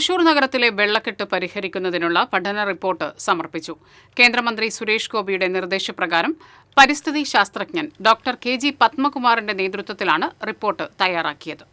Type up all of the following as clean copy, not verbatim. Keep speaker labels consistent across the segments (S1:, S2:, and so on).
S1: തൃശൂർ നഗരത്തിലെ വെള്ളക്കെട്ട് പരിഹരിക്കുന്നതിനുള്ള പഠന റിപ്പോർട്ട് സമർപ്പിച്ചു. കേന്ദ്രമന്ത്രി സുരേഷ് ഗോപിയുടെ നിർദ്ദേശപ്രകാരം പരിസ്ഥിതി ശാസ്ത്രജ്ഞൻ ഡോക്ടർ കെ.ജി. പത്മകുമാറിന്റെ നേതൃത്വത്തിലാണ് റിപ്പോർട്ട് തയ്യാറാക്കിയത്.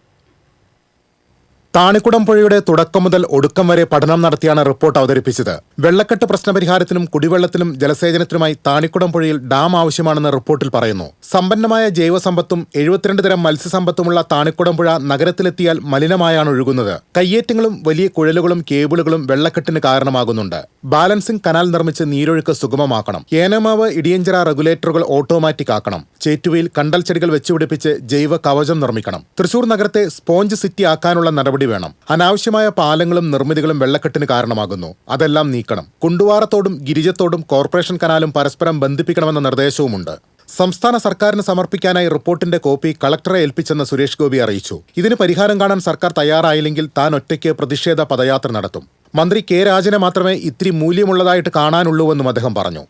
S2: താണിക്കുടം പുഴയുടെ തുടക്കം മുതൽ ഒടുക്കം വരെ പഠനം നടത്തിയാണ് റിപ്പോർട്ട് അവതരിപ്പിച്ചത്. വെള്ളക്കെട്ട് പ്രശ്നപരിഹാരത്തിനും കുടിവെള്ളത്തിനും ജലസേചനത്തിനുമായി താണിക്കുടം പുഴയിൽ ഡാം ആവശ്യമാണെന്ന് റിപ്പോർട്ടിൽ പറയുന്നു. സമ്പന്നമായ ജൈവസമ്പത്തും 72 തരം മത്സ്യസമ്പത്തുമുള്ള താണിക്കുടം പുഴ നഗരത്തിലെത്തിയാൽ മലിനമായാണ് ഒഴുകുന്നത്. കയ്യേറ്റങ്ങളും വലിയ കുഴലുകളും കേബിളുകളും വെള്ളക്കെട്ടിന് കാരണമാകുന്നുണ്ട്. ബാലൻസിംഗ് കനാൽ നിർമ്മിച്ച് നീരൊഴുക്ക് സുഗമമാക്കണം. ഏനമാവ് ഇടിയഞ്ചിറ റെഗുലേറ്ററുകൾ ഓട്ടോമാറ്റിക് ആക്കണം. ചേറ്റുവയിൽ കണ്ടൽ ചെടികൾ വെച്ചുപിടിപ്പിച്ച് ജൈവ കവചം നിർമ്മിക്കണം. തൃശൂർ നഗരത്തെ സ്പോഞ്ച് സിറ്റി ആക്കാനുള്ള നടപടി വേണം. അനാവശ്യമായ പാലങ്ങളും നിർമ്മിതികളും വെള്ളക്കെട്ടിന് കാരണമാകുന്നു. അതെല്ലാം നീക്കണം. കുണ്ടുവാറത്തോടും ഗിരിജത്തോടും കോർപ്പറേഷൻ കനാലും പരസ്പരം ബന്ധിപ്പിക്കണമെന്ന നിർദ്ദേശവുമുണ്ട്. സംസ്ഥാന സർക്കാരിന് സമർപ്പിക്കാനായി റിപ്പോർട്ടിന്റെ കോപ്പി കളക്ടറെ ഏൽപ്പിച്ചെന്ന് സുരേഷ് ഗോപി അറിയിച്ചു. ഇതിന് പരിഹാരം കാണാൻ സർക്കാർ തയ്യാറായില്ലെങ്കിൽ താൻ ഒറ്റയ്ക്ക് പ്രതിഷേധ പദയാത്ര നടത്തും. മന്ത്രി കെ രാജനെ മാത്രമേ ഇത്തിരി മൂല്യമുള്ളതായിട്ട് കാണാനുള്ളൂവെന്നും അദ്ദേഹം പറഞ്ഞു.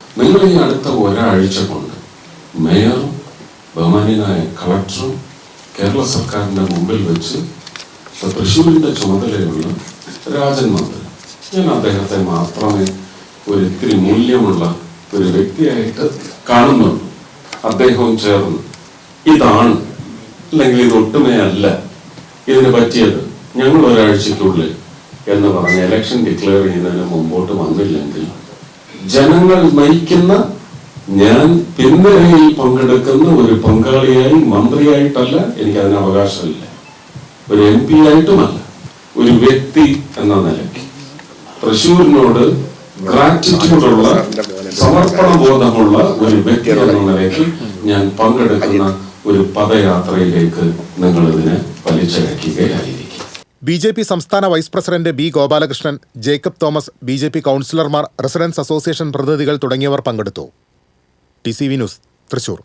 S3: അടുത്ത ഒരാഴ്ച കൊണ്ട് മേയറും ബഹുമാന്യനായ കളക്ടറും കേരള സർക്കാരിന്റെ മുമ്പിൽ വെച്ച് തൃശ്ശൂരിന്റെ ചുമതലയുള്ള രാജൻ മന്ത്രി, ഞാൻ അദ്ദേഹത്തെ മാത്രമേ ഒരിത്തിരി മൂല്യമുള്ള ഒരു വ്യക്തിയായിട്ട് കാണുന്നുള്ളൂ. അദ്ദേഹവും ചേർന്ന് ഇതാണ് അല്ലെങ്കിൽ ഇതൊട്ടുമേ അല്ല ഇതിന് പറ്റിയത്, ഞങ്ങൾ ഒരാഴ്ചയ്ക്കുള്ളിൽ എന്ന് പറഞ്ഞ് ഇലക്ഷൻ ഡിക്ലെയർ ചെയ്യുന്നതിന് മുമ്പോട്ട് വന്നില്ലെങ്കിൽ ജനങ്ങൾ നയിക്കുന്ന, ഞാൻ പിൻനിരയിൽ പങ്കെടുക്കുന്ന ഒരു പങ്കാളിയായി മന്ത്രിയായിട്ടല്ല, എനിക്കതിന് അവകാശമില്ല, ഒരു MP ആയിട്ടുമല്ല, ഒരു വ്യക്തി എന്ന നിലയ്ക്ക് തൃശ്ശൂരിനോട് ഗ്രാറ്റിറ്റ്യൂഡുള്ള, സമർപ്പണ ബോധമുള്ള ഒരു വ്യക്തി എന്ന നിലയ്ക്ക് ഞാൻ പങ്കെടുക്കുന്ന ഒരു പദയാത്രയിലേക്ക് നിങ്ങൾ ഇതിനെ വലിച്ചഴക്കുകയായിരിക്കും.
S2: BJP സംസ്ഥാന vice president B. Gopalakrishnan, Jacob Thomas, BJP കൗൺസിലർമാർ, റെസിഡൻസ് അസോസിയേഷൻ പ്രതിനിധികൾ തുടങ്ങിയവർ പങ്കെടുത്തു. TCV news, Thrissur.